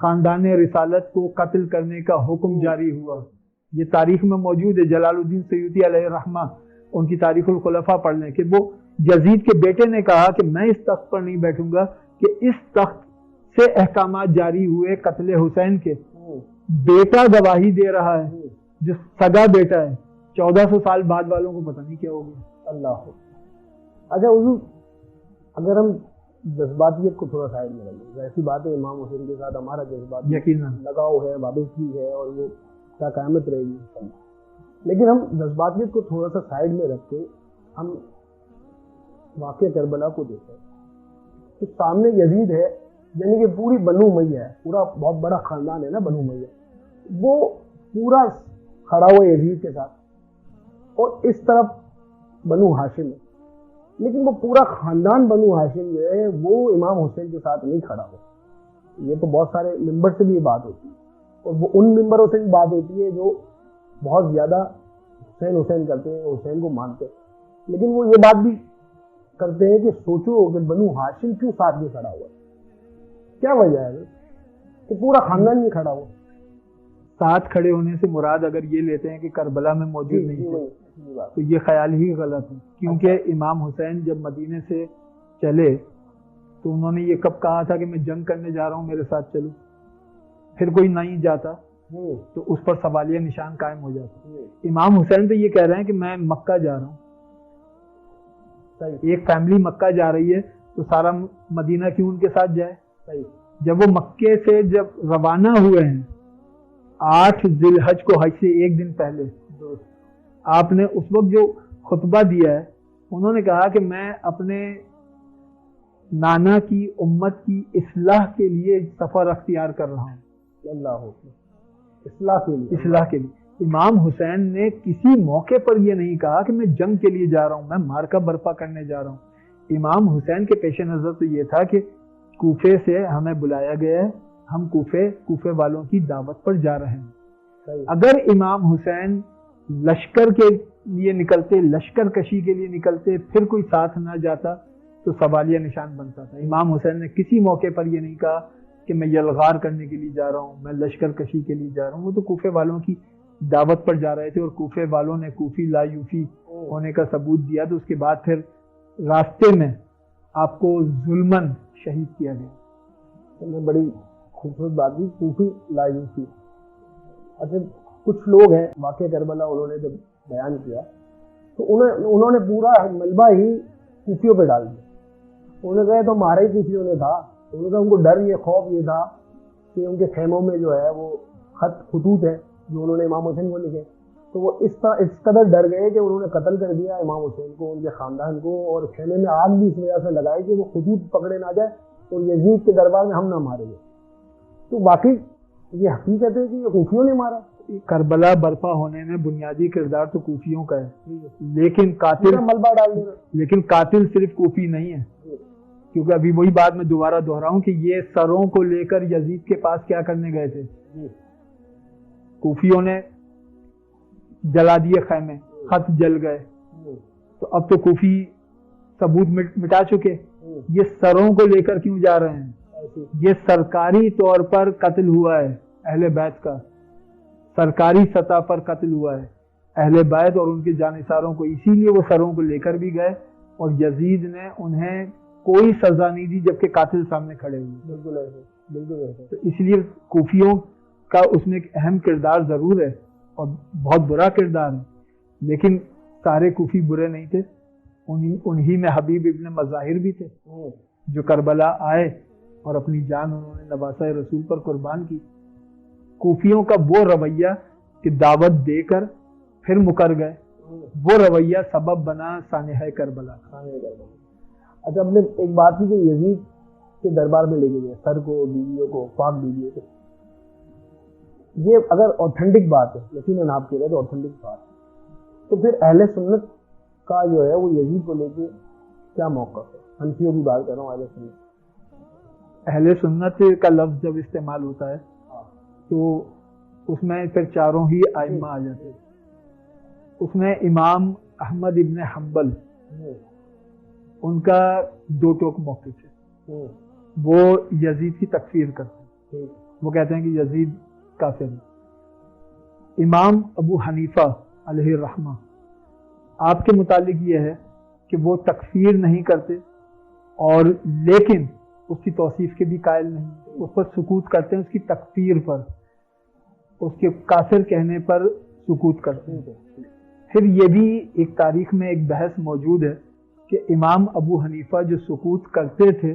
خاندان رسالت کو قتل کرنے کا حکم جاری ہوا. یہ تاریخ میں موجود ہے. جلال الدین سیوطی علیہ الرحمہ ان کی تاریخ الخلفاء پڑھ لیں کہ وہ یزید کے بیٹے نے کہا کہ میں اس تخت پر نہیں بیٹھوں گا کہ اس تخت سے احکامات جاری ہوئے قتل حسین کے. بیٹا گواہی دے رہا ہے جو سگا بیٹا ہے. 1400 سال بعد والوں کو پتہ نہیں کیا ہوگا. اللہ. اچھا حضور اگر ہم جذباتیت کو تھوڑا سائڈ میں رکھیں, ایسی بات ہے امام حسین کے ساتھ ہمارا جذبات یقیناً لگاؤ ہے, وابستگی ہے اور وہ کیا قیامت رہے گی, لیکن ہم جذباتیت کو تھوڑا سا سائڈ میں رکھ کے ہم واقعہ کربلا کو دیکھیں تو سامنے یزید ہے, یعنی کہ پوری بنو امیہ ہے, پورا بہت بڑا خاندان ہے نا بنو امیہ, وہ پورا کھڑا ہوا یزید کے ساتھ, اور اس طرف بنو ہاشم ہے, لیکن وہ پورا خاندان بنو ہاشم جو ہے وہ امام حسین کے ساتھ نہیں کھڑا ہوا. یہ تو بہت سارے ممبر سے بھی یہ بات ہوتی ہے, اور وہ ان ممبروں سے بھی بات ہوتی ہے جو بہت زیادہ حسین حسین کرتے ہیں, حسین کو مانتے ہیں, لیکن وہ یہ بات بھی کرتے ہیں کہ سوچو کہ بنو ہاشم کیوں ساتھ میں کھڑا ہوا, کیا وجہ ہے کہ پورا خاندان نہیں کھڑا ہوا. ساتھ کھڑے ہونے سے مراد اگر یہ لیتے ہیں کہ کربلا میں موجود نہیں تھے تو یہ خیال ہی غلط ہے, کیونکہ امام حسین جب مدینے سے چلے تو انہوں نے یہ کب کہا تھا کہ میں جنگ کرنے جا رہا ہوں میرے ساتھ چلو, پھر کوئی نہیں جاتا تو اس پر سوالیہ نشان قائم ہو جاتا. امام حسین تو یہ کہہ رہے ہیں کہ میں مکہ جا رہا ہوں, ایک فیملی مکہ جا رہی ہے تو سارا مدینہ کیوں ان کے ساتھ جائے. جب وہ مکے سے جب روانہ ہوئے ہیں 8 ذی الحج کو, حج سے ایک دن پہلے, آپ نے اس وقت جو خطبہ دیا ہے انہوں نے کہا کہ میں اپنے نانا کی امت کی اصلاح کے لیے سفر اختیار کر رہا ہوں. اللہ اصلاح کے لیے, اصلاح کے لیے. امام حسین نے کسی موقع پر یہ نہیں کہا کہ میں جنگ کے لیے جا رہا ہوں, میں مارکا برپا کرنے جا رہا ہوں. امام حسین کے پیش نظر تو یہ تھا کہ کوفے سے ہمیں بلایا گیا ہے, ہم کوفے والوں کی دعوت پر جا رہے ہیں. اگر امام حسین لشکر کے لیے نکلتے, لشکر کشی کے لیے نکلتے, پھر کوئی ساتھ نہ جاتا تو سوالیہ نشان بنتا تھا. امام حسین نے کسی موقع پر یہ نہیں کہا کہ میں یلغار کرنے کے لیے جا رہا ہوں, میں لشکر کشی کے لیے جا رہا ہوں. وہ تو کوفے والوں کی دعوت پر جا رہے تھے, اور کوفے والوں نے کوفی لا یوفی ہونے کا ثبوت دیا, تو اس کے بعد پھر راستے میں آپ کو ظلمن شہید کیا گیا. بڑی خوبصورت بات بھی, کوفی لا یوفی. اچھا کچھ لوگ ہیں واقعہ کربلا انہوں نے جب بیان کیا تو انہوں نے پورا ملبہ ہی کوفیوں پہ ڈال دیا. انہوں نے کہا تو ہمارے ہی کوفیوں نے تھا. انہوں نے کہا ان کو ڈر یہ خوف یہ تھا کہ ان کے خیموں میں جو ہے وہ خطوط ہیں جو انہوں نے امام حسین کو لکھے, تو وہ اس قدر ڈر گئے کہ انہوں نے قتل کر دیا امام حسین کو, ان کے خاندان کو, اور خیمے میں آگ بھی اس وجہ سے لگائی کہ وہ خطوط پکڑے نہ جائے اور یزید کے دربار میں ہم نہ مارے گئے. تو واقعی یہ حقیقت ہے کہ یہ کوفیوں نے مارا. کربلا برپا ہونے میں بنیادی کردار تو کوفیوں کا ہے, لیکن قاتل ملبہ ڈال دینا, لیکن قاتل صرف کوفی نہیں ہے, کیونکہ ابھی وہی بات میں دوبارہ دہراؤں کہ یہ سروں کو لے کر یزید کے پاس کیا کرنے گئے تھے. کوفیوں نے جلا دیے خیمے, خط جل گئے, تو اب تو کوفی ثبوت مٹا چکے. یہ سروں کو لے کر کیوں جا رہے ہیں؟ یہ سرکاری طور پر قتل ہوا ہے اہل بیت کا, سرکاری سطح پر قتل ہوا ہے اہل بیت اور ان کے جانثاروں کو, اسی لیے وہ سروں کو لے کر بھی گئے, اور یزید نے انہیں کوئی سزا نہیں دی جبکہ قاتل سامنے کھڑے ہوئے. بالکل ایسے, بالکل ایسے. تو اس لیے کوفیوں کا اس میں ایک اہم کردار ضرور ہے اور بہت برا کردار ہے, لیکن سارے کوفی برے نہیں تھے. انہی میں حبیب ابن مظاہر بھی تھے جو کربلا آئے اور اپنی جان انہوں نے نواسہ رسول پر قربان کی. کوفیوں کا وہ رویہ کہ دعوت دے کر پھر مکر گئے, وہ رویہ سبب بنا سانحہ کربلا. اچھا ہم نے ایک بات کی کہ یزید کے دربار میں لے کے گئے سر کو, بیویوں کو, پاک بیویوں کو. یہ اگر اوتھینٹک بات ہے, یقیناً آپ کہہ رہے تو اوتھینٹک بات ہے, تو پھر اہل سنت کا جو ہے وہ یزید کو لے کے کیا موقف ہے؟ حنفیوں کی بات کر رہا ہوں. اہل سنت, اہل سنت کا لفظ جب استعمال ہوتا ہے تو اس میں پھر چاروں ہی ائمہ آ جاتے ہیں. اس میں امام احمد ابن حنبل ان کا دو ٹوک موقف ہے, وہ یزید کی تکفیر کرتے ہیں, وہ کہتے ہیں کہ یزید کافر ہے۔ امام ابو حنیفہ علیہ الرحمہ آپ کے متعلق یہ ہے کہ وہ تکفیر نہیں کرتے اور لیکن اس کی توصیف کے بھی قائل نہیں، اس پر سکوت کرتے ہیں، اس کی تکفیر پر، اس کے کافر کہنے پر سکوت کرتے ہیں۔ پھر یہ بھی ایک تاریخ میں ایک بحث موجود ہے کہ امام ابو حنیفہ جو سکوت کرتے تھے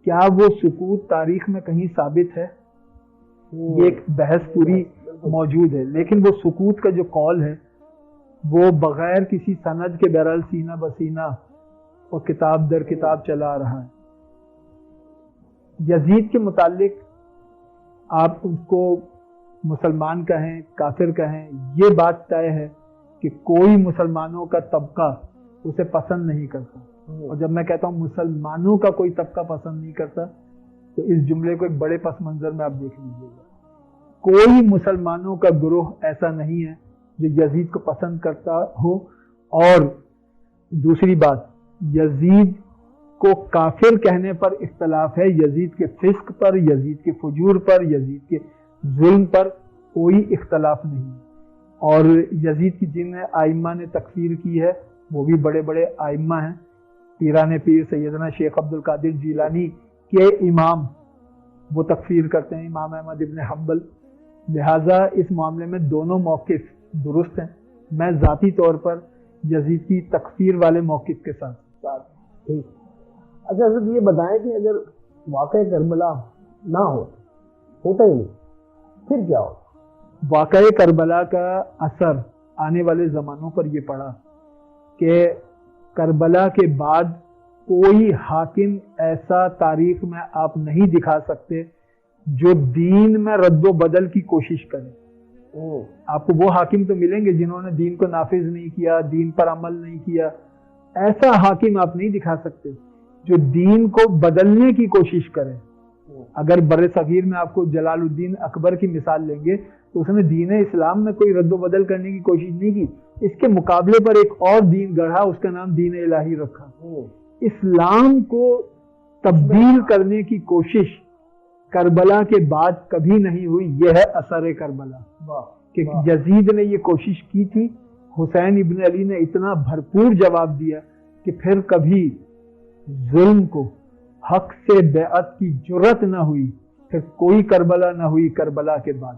کیا وہ سکوت تاریخ میں کہیں ثابت ہے، یہ ایک بحث پوری موجود ہے، لیکن وہ سکوت کا جو قول ہے وہ بغیر کسی سند کے بہرحال سینہ بسینہ اور کتاب در کتاب چلا رہا ہے۔ یزید کے متعلق آپ اس کو مسلمان کہیں کافر کہیں، یہ بات طے ہے کہ کوئی مسلمانوں کا طبقہ اسے پسند نہیں کرتا، اور جب میں کہتا ہوں مسلمانوں کا کوئی طبقہ پسند نہیں کرتا تو اس جملے کو ایک بڑے پس منظر میں آپ دیکھ لیجیے گا۔ کوئی مسلمانوں کا گروہ ایسا نہیں ہے جو یزید کو پسند کرتا ہو، اور دوسری بات یزید کو کافر کہنے پر اختلاف ہے، یزید کے فسق پر، یزید کے فجور پر، یزید کے ظلم پر کوئی اختلاف نہیں، اور یزید کی جن آئمہ نے تکفیر کی ہے وہ بھی بڑے بڑے آئمہ ہیں، پیران پیر سیدنا شیخ عبد القادر جیلانی کے امام وہ تکفیر کرتے ہیں، امام احمد ابن حنبل، لہٰذا اس معاملے میں دونوں موقف درست ہیں۔ میں ذاتی طور پر یزید کی تکفیر والے موقف کے ساتھ ٹھیک۔ اچھا حضرت یہ بتائیں کہ اگر واقعہ کربلا نہ ہوتا ہی نہیں پھر کیا ہوتا؟ واقعہ کربلا کا اثر آنے والے زمانوں پر یہ پڑا کہ کربلا کے بعد کوئی حاکم ایسا تاریخ میں آپ نہیں دکھا سکتے جو دین میں رد و بدل کی کوشش کرے۔ آپ کو وہ حاکم تو ملیں گے جنہوں نے دین کو نافذ نہیں کیا، دین پر عمل نہیں کیا، ایسا حاکم آپ نہیں دکھا سکتے جو دین کو بدلنے کی کوشش کرے۔ اگر بر صغیر میں آپ کو جلال الدین اکبر کی مثال لیں گے تو اس نے دین اسلام میں کوئی رد و بدل کرنے کی کوشش نہیں کی، اس کے مقابلے پر ایک اور دین گڑھا، اس کا نام دین الہی رکھا۔ اسلام کو تبدیل کرنے کی کوشش کربلا کے بعد کبھی نہیں ہوئی، یہ ہے اثر کربلا کہ یزید نے یہ کوشش کی تھی، حسین ابن علی نے اتنا بھرپور جواب دیا کہ پھر کبھی ظلم کو حق سے بیعت کی جرت نہ ہوئی، پھر کوئی کربلا نہ ہوئی کربلا کے بعد۔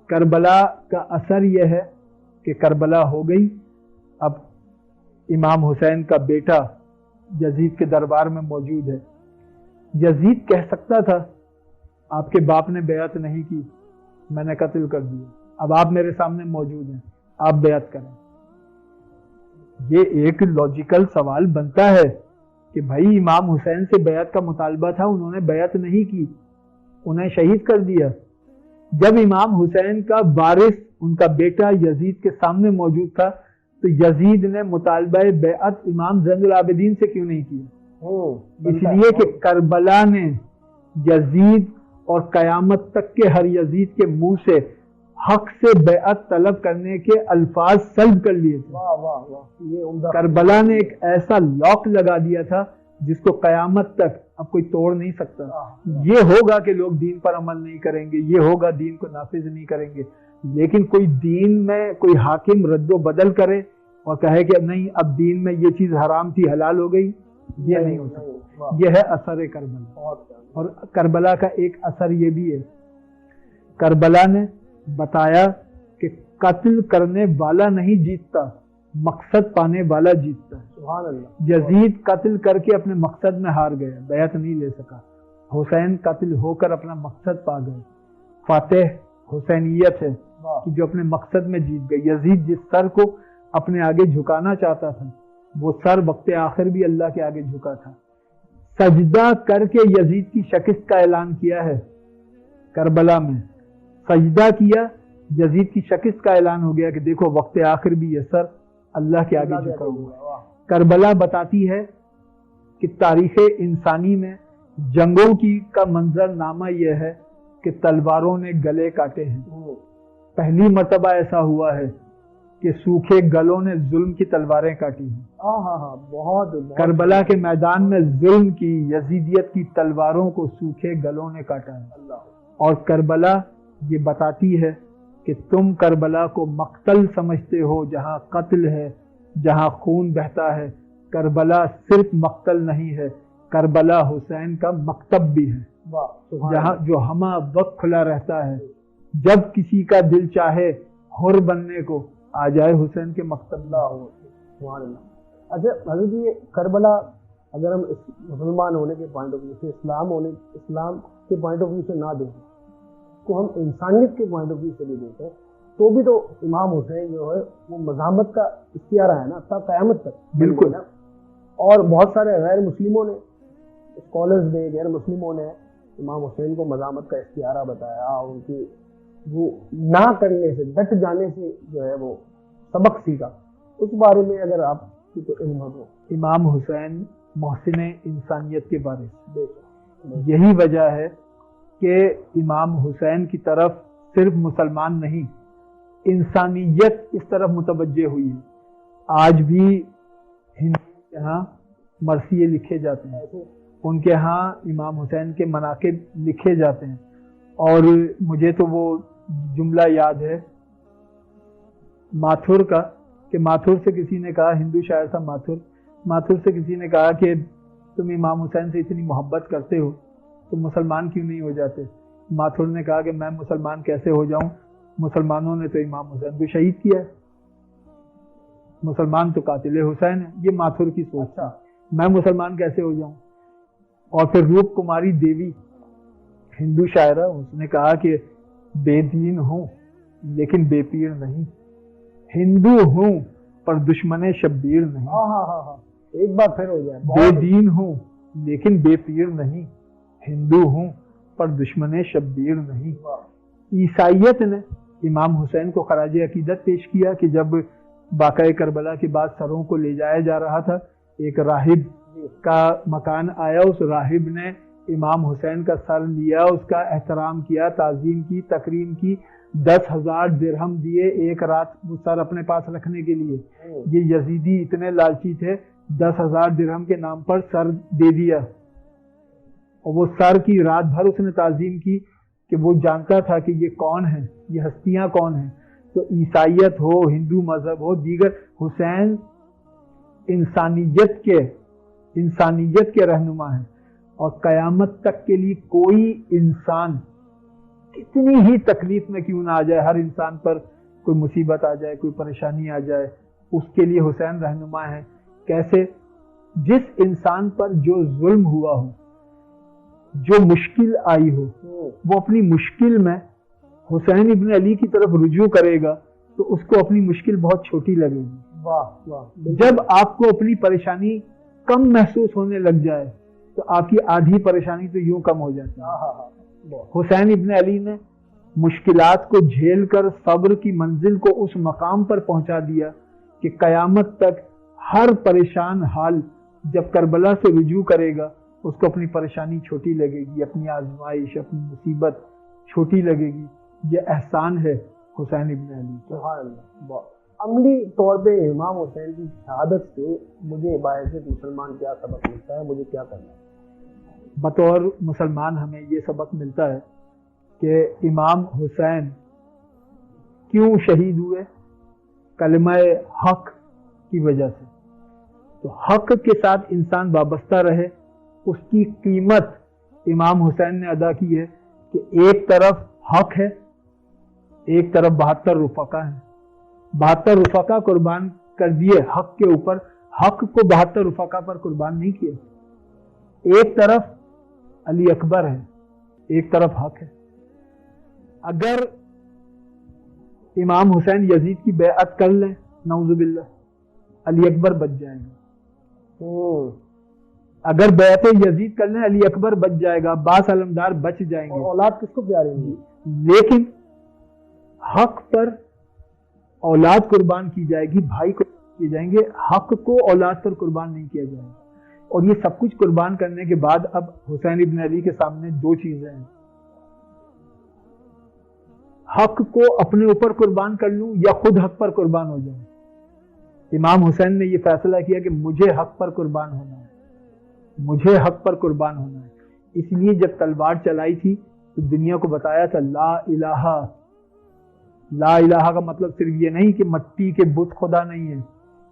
کربلا کا اثر یہ ہے کہ کربلا ہو گئی، اب امام حسین کا بیٹا یزید کے دربار میں موجود ہے۔ یزید کہہ سکتا تھا آپ کے باپ نے بیعت نہیں کی، میں نے قتل کر دیا، اب آپ میرے سامنے موجود ہیں، آپ بیعت کریں۔ یہ ایک لاجیکل سوال بنتا ہے کہ بھائی امام حسین سے بیعت کا مطالبہ تھا، انہوں نے بیعت نہیں کی، انہیں شہید کر دیا۔ جب امام حسین کا وارث ان کا بیٹا یزید کے سامنے موجود تھا تو یزید نے مطالبہ بیعت امام زین العابدین سے کیوں نہیں کیا؟ اس لیے کہ کربلا نے یزید اور قیامت تک کے ہر یزید کے منہ سے حق سے بیعت طلب کرنے کے الفاظ سلب کر لیے تھے۔ کربلا نے ایک ایسا لاک لگا دیا تھا جس کو قیامت تک اب کوئی توڑ نہیں سکتا۔ یہ ہوگا کہ لوگ دین پر عمل نہیں کریں گے، یہ ہوگا دین کو نافذ نہیں کریں گے، لیکن کوئی دین میں کوئی حاکم رد و بدل کرے اور کہے کہ نہیں اب دین میں یہ چیز حرام تھی حلال ہو گئی، یہ نہیں ہو سکتا۔ یہ ہے اثر کربلا۔ اور کربلا کا ایک اثر یہ بھی ہے، کربلا نے بتایا کہ قتل کرنے والا نہیں جیتتا، مقصد پانے والا جیتتا ہے۔ سبحان اللہ۔ یزید قتل کر کے اپنے مقصد میں ہار گیا، بیعت نہیں لے سکا، حسین قتل ہو کر اپنا مقصد پا گئے۔ فاتح حسینیت ہے کہ جو اپنے مقصد میں جیت گئے۔ یزید جس سر کو اپنے آگے جھکانا چاہتا تھا وہ سر وقت آخر بھی اللہ کے آگے جھکا تھا۔ سجدہ کر کے یزید کی شکست کا اعلان کیا ہے کربلا میں، سجدہ کیا، یزید کی شکست کا اعلان ہو گیا کہ دیکھو وقت آخر بھی یہ سر اللہ کے آگے جھکا ہوا۔ کربلا بتاتی ہے کہ تاریخ انسانی میں جنگوں کی کا منظر نامہ یہ ہے کہ تلواروں نے گلے کاٹے ہیں۔ پہلی مرتبہ ایسا ہوا ہے کہ سوکھے گلوں نے ظلم کی تلواریں کاٹی ہیں۔ بہت کربلا کے میدان میں ظلم کی، یزیدیت کی تلواروں کو سوکھے گلوں نے کاٹا ہے۔ اور کربلا یہ بتاتی ہے کہ تم کربلا کو مقتل سمجھتے ہو جہاں قتل ہے، جہاں خون بہتا ہے۔ کربلا صرف مقتل نہیں ہے، کربلا حسین کا مکتب بھی ہے، جہاں جو ہمہ وقت کھلا رہتا ہے۔ جب کسی کا دل چاہے حر بننے کو، آ جائے حسین کے مکتب میں۔ سبحان اللہ۔ اچھا حضرت یہ کربلا اگر ہم مسلمان ہونے کے پوائنٹ آف ویو سے، اسلام کے پوائنٹ آف ویو سے نہ دیکھیں تو ہم انسانیت کے پوائنٹ آف ویو سے بھی دیکھیں تو بھی تو امام حسین جو ہے وہ مزاحمت کا اختیارہ ہے نا تا قیامت تک۔ بالکل۔ اور بہت سارے غیر مسلموں نے، اسکالرز نے، غیر مسلموں نے امام حسین کو مزاحمت کا اختیارہ بتایا، ان کی وہ نہ کرنے سے، ڈٹ جانے سے جو ہے وہ سبق سیکھا۔ اس بارے میں اگر آپ کی تو علم ہو۔ امام حسین محسن انسانیت کے بارے میں، یہی وجہ ہے کہ امام حسین کی طرف صرف مسلمان نہیں، انسانیت اس طرف متوجہ ہوئی ہے۔ آج بھی ہندو کے ہاں مرثیے لکھے جاتے ہیں، ان کے ہاں امام حسین کے مناقب لکھے جاتے ہیں، اور مجھے تو وہ جملہ یاد ہے ماتھر کا، کہ ماتھر سے کسی نے کہا، ہندو شاعر تھا ماتھر سے کسی نے کہا کہ تم امام حسین سے اتنی محبت کرتے ہو تو مسلمان کیوں نہیں ہو جاتے؟ ماتھر نے کہا کہ میں مسلمان کیسے ہو جاؤں، مسلمانوں نے تو امام حسین کو شہید کیا ہے، مسلمان تو قاتل حسین ہے۔ یہ ماتھر کی سوچ تھا، میں مسلمان کیسے ہو جاؤں؟ اور پھر روپ کماری دیوی ہندو شاعرہ، اس نے کہا کہ بے دین ہوں لیکن بے پیر نہیں، ہندو ہوں پر دشمن شبیر نہیں۔ ایک بار پھر ہو جائے، بے دین ہوں لیکن بے پیر نہیں، ہندو ہوں پر دشمن شبیر نہیں۔ عیسائیت نے امام حسین کو خراج عقیدت پیش کیا کہ جب واقعہ کربلا کے بعد سروں کو لے جایا جا رہا تھا، ایک راہب کا مکان آیا، اس راہب نے امام حسین کا سر لیا، اس کا احترام کیا، تعظیم کی، تکریم کی، 10,000 درہم دیے ایک رات وہ سر اپنے پاس رکھنے کے لیے۔ یہ یزیدی اتنے لالچی تھے، 10,000 درہم کے نام پر سر دے دیا، اور وہ سر کی رات بھر اس نے تعظیم کی کہ وہ جانتا تھا کہ یہ کون ہیں، یہ ہستیاں کون ہیں۔ تو عیسائیت ہو، ہندو مذہب ہو، دیگر، حسین انسانیت کے رہنما ہیں، اور قیامت تک کے لیے کوئی انسان کتنی ہی تکلیف میں کیوں نہ آ جائے، ہر انسان پر کوئی مصیبت آ جائے، کوئی پریشانی آ جائے، اس کے لیے حسین رہنما ہیں۔ کیسے؟ جس انسان پر جو ظلم ہوا ہو، جو مشکل آئی ہو، وہ اپنی مشکل میں حسین ابن علی کی طرف رجوع کرے گا تو اس کو اپنی مشکل بہت چھوٹی لگے گی۔ واہ واہ۔ جب آپ کو اپنی پریشانی کم محسوس ہونے لگ جائے تو آپ کی آدھی پریشانی تو یوں کم ہو جاتی ہے۔ حسین ابن علی نے مشکلات کو جھیل کر صبر کی منزل کو اس مقام پر پہنچا دیا کہ قیامت تک ہر پریشان حال جب کربلا سے رجوع کرے گا اس کو اپنی پریشانی چھوٹی لگے گی، اپنی آزمائش، اپنی مصیبت چھوٹی لگے گی۔ یہ احسان ہے حسین ابن علی۔ سبحان اللہ۔ عملی طور پہ امام حسین کی شہادت سے مجھے باعث مسلمان کیا سبق ملتا ہے، مجھے کیا کرنا ہے؟ بطور مسلمان ہمیں یہ سبق ملتا ہے کہ امام حسین کیوں شہید ہوئے؟ کلمہ حق کی وجہ سے۔ تو حق کے ساتھ انسان وابستہ رہے، اس کی قیمت امام حسین نے ادا کی ہے کہ ایک طرف حق ہے، ایک طرف 72 رفقا ہیں، 72 رفقا قربان کر دیے حق کے اوپر، حق کو 72 رفقا پر قربان نہیں کیا۔ ایک طرف علی اکبر ہے، ایک طرف حق ہے۔ اگر امام حسین یزید کی بیعت کر لیں، نعوذ باللہ، علی اکبر بچ جائے گا۔ اگر بیعت یزید کر لیں علی اکبر بچ جائے گا، عباس علمدار بچ جائیں گے، اولاد کس کو پیاری ہوگی؟ لیکن حق پر اولاد قربان کی جائے گی، بھائی کو کیے جائیں گے، حق کو اولاد پر قربان نہیں کیا جائے گا۔ اور یہ سب کچھ قربان کرنے کے بعد اب حسین ابن علی کے سامنے دو چیزیں ہیں، حق کو اپنے اوپر قربان کر لوں یا خود حق پر قربان ہو جاؤں۔ امام حسین نے یہ فیصلہ کیا کہ مجھے حق پر قربان ہونا ہے، مجھے حق پر قربان ہونا ہے۔ اس لیے جب تلوار چلائی تھی تو دنیا کو بتایا تھا لا الہ. لا الہ کا مطلب صرف یہ نہیں کہ مٹی کے بت خدا نہیں ہے.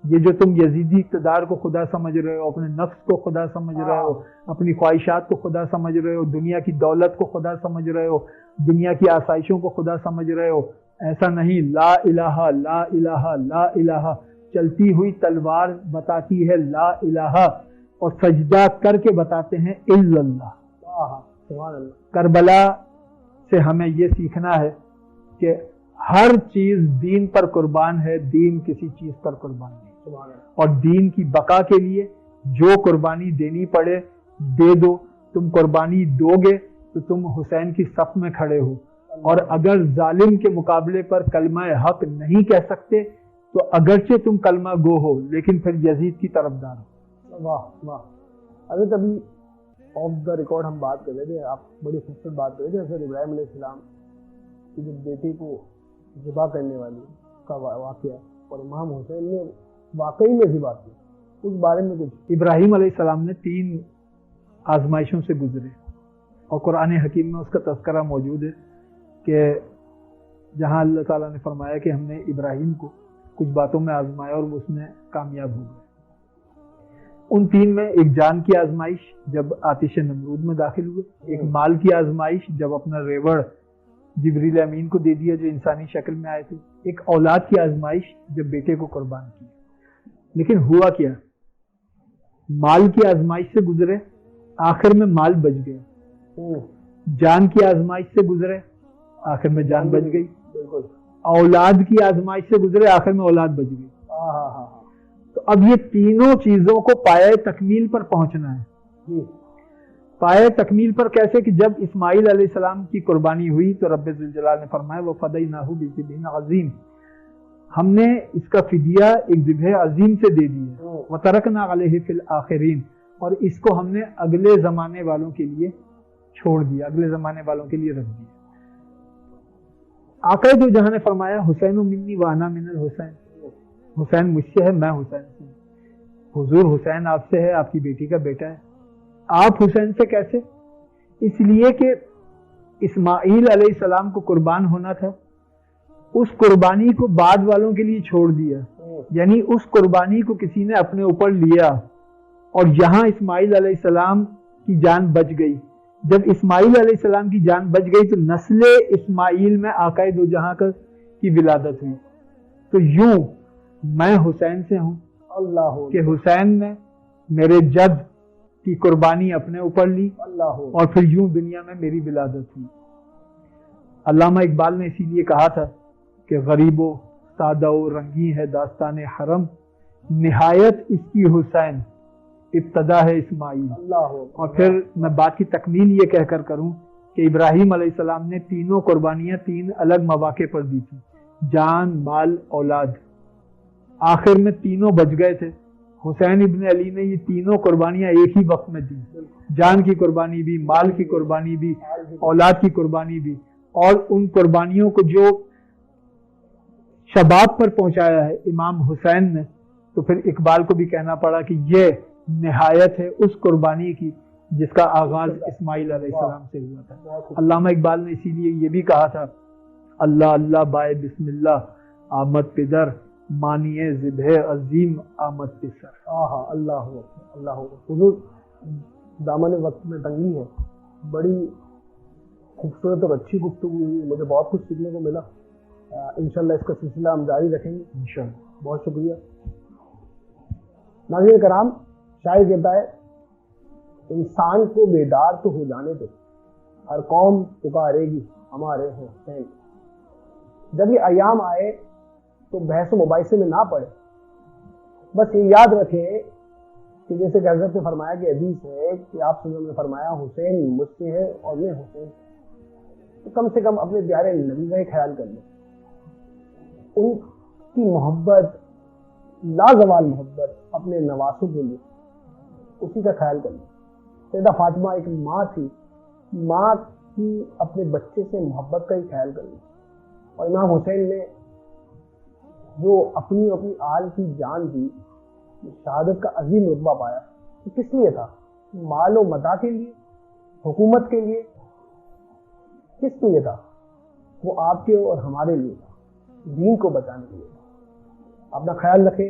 یہ جو تم یزیدی اقتدار کو خدا سمجھ رہے ہو، اپنے نفس کو خدا سمجھ رہے ہو، اپنی خواہشات کو خدا سمجھ رہے ہو، دنیا کی دولت کو خدا سمجھ رہے ہو، دنیا کی آسائشوں کو خدا سمجھ رہے ہو، ایسا نہیں. لا الہ لا الہ لا الہ، چلتی ہوئی تلوار بتاتی ہے لا الہ، اور سجدہ کر کے بتاتے ہیں الا اللہ. سبحان اللہ. کربلا سے ہمیں یہ سیکھنا ہے کہ ہر چیز دین پر قربان ہے، دین کسی چیز پر قربان نہیں. اور دین کی بقا کے لیے جو قربانی دینی پڑے دے دو. تم قربانی دو گے تو تم حسین کی صف میں کھڑے ہو، اور اگر ظالم کے مقابلے پر کلمہ حق نہیں کہہ سکتے تو اگرچہ تم کلمہ گو ہو لیکن پھر یزید کی طرفدار ہو. واہ واہ. حضرت ابھی آف دا ریکارڈ ہم بات کر رہے تھے، آپ بڑی خوبصورت بات کر رہے تھے حضرت ابراہیم علیہ السلام کی جو بیٹی کو ذبح کرنے والی کا واقعہ، اور امام حسین نے واقعی میں ذبح کی، اس بارے میں کچھ. ابراہیم علیہ السلام نے 3 آزمائشوں سے گزرے، اور قرآن حکیم میں اس کا تذکرہ موجود ہے کہ جہاں اللہ تعالیٰ نے فرمایا کہ ہم نے ابراہیم کو کچھ باتوں میں آزمایا اور وہ اس میں کامیاب ہو گئے. ان 3 میں ایک جان کی آزمائش جب آتش نمرود میں داخل ہوئے، ایک مال کی آزمائش جب اپنا ریوڑ جبریل امین کو دے دیا جو انسانی شکل میں آئے تھے، ایک اولاد کی آزمائش جب بیٹے کو قربان کیا. لیکن ہوا کیا؟ مال کی آزمائش سے گزرے، آخر میں مال بچ گیا. جان کی آزمائش سے گزرے، آخر میں جان بچ گئی. اولاد کی آزمائش سے گزرے، آخر میں اولاد بچ گئی. تو اب یہ تینوں چیزوں کو پایہ تکمیل پر پہنچنا ہے. پایہ تکمیل پر کیسے؟ کہ جب اسماعیل علیہ السلام کی قربانی ہوئی تو رب ذوالجلال نے فرمایا وَفَدَيْنَاهُ بِذِبْحٍ عَظِيمٍ، ہم نے اس کا فدیہ ایک ذبح عظیم سے دے دیا. وَتَرَكْنَا عَلَيْهِ فِي الْآخِرِينَ، اور اس کو ہم نے اگلے زمانے والوں کے لیے چھوڑ دیا، اگلے زمانے والوں کے لیے رکھ دیا. آقا دو جہاں نے فرمایا حسین منی وانا من الحسین، حسین مجھ سے ہے، میں حسین سے ہوں. حضور حسین آپ سے ہے، آپ کی بیٹی کا بیٹا ہے. آپ حسین سے کیسے؟ اس لیے کہ اسماعیل علیہ السلام کو قربان ہونا تھا، اس قربانی کو بعد والوں کے لیے چھوڑ دیا. یعنی اس قربانی کو کسی نے اپنے اوپر لیا، اور یہاں اسماعیل علیہ السلام کی جان بچ گئی. جب اسماعیل علیہ السلام کی جان بچ گئی تو نسل اسماعیل میں آقا دو جہاں کی ولادت ہوئی. تو یوں میں حسین سے ہوں اللہ کہ حسین نے میرے جد کی قربانی اپنے اوپر لی، اور پھر یوں دنیا میں میری ولادت ہوئی. علامہ اقبال نے اسی لیے کہا تھا کہ غریب و سادہ و رنگی ہے داستان حرم، نہایت اس کی حسین ابتدا ہے اسماعیل. اور پھر میں بات کی تکمیل یہ کہہ کر کروں کہ ابراہیم علیہ السلام نے تینوں قربانیاں 3 الگ مواقع پر دی تھی، جان، مال، اولاد. آخر میں تینوں بچ گئے تھے. حسین ابن علی نے یہ تینوں قربانیاں ایک ہی وقت میں دی، جان کی قربانی بھی، مال کی قربانی بھی، اولاد کی قربانی بھی. اور ان قربانیوں کو جو شباب پر پہنچایا ہے امام حسین نے، تو پھر اقبال کو بھی کہنا پڑا کہ یہ نہایت ہے اس قربانی کی جس کا آغاز اسماعیل علیہ السلام سے ہوا تھا. علامہ اقبال نے اسی لیے یہ بھی کہا تھا اللہ اللہ بائے بسم اللہ آمد پدر، مانیے ذبح عظیم آمد پسر. اللہ اللہ. حضور دامن وقت میں تنگی ہے، بڑی خوبصورت اور اچھی گفتگو ہوئی، مجھے بہت کچھ سیکھنے کو ملا. انشاءاللہ اس کا سلسلہ ہم جاری رکھیں گے انشاءاللہ. بہت شکریہ. ناظرین کرام، شاعر کہتا ہے انسان کو بیدار تو ہو جانے دو، ہر قوم پکارے گی ہمارے حسین. جب یہ ایام آئے تو بحث و مباحثے میں نہ پڑے، بس یہ یاد رکھیں کہ جیسے کہ حضرت نے فرمایا کہ حدیث ہے کہ آپ صلی اللہ علیہ وسلم نے فرمایا حسین مجھ سے ہے اور میں حسین، تو کم سے کم اپنے پیارے نبی کا خیال کر لیں. ان کی محبت، لازوال محبت اپنے نواسوں کے لیے، اسی کا خیال کر لیں. سیدہ فاطمہ ایک ماں تھی، ماں کی اپنے بچے سے محبت کا ہی خیال کر لیں. اور امام حسین نے جو اپنی آل کی جان دی، شہادت کا عظیم رتبہ پایا، تو کس لیے تھا؟ مال و متاع کے لیے، حکومت کے لیے، کس لیے تھا؟ وہ آپ کے اور ہمارے لیے تھا، دین کو بچانے کے لیے تھا۔ اپنا خیال رکھیں،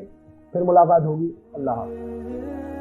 پھر ملاقات ہوگی۔ اللہ حافظ۔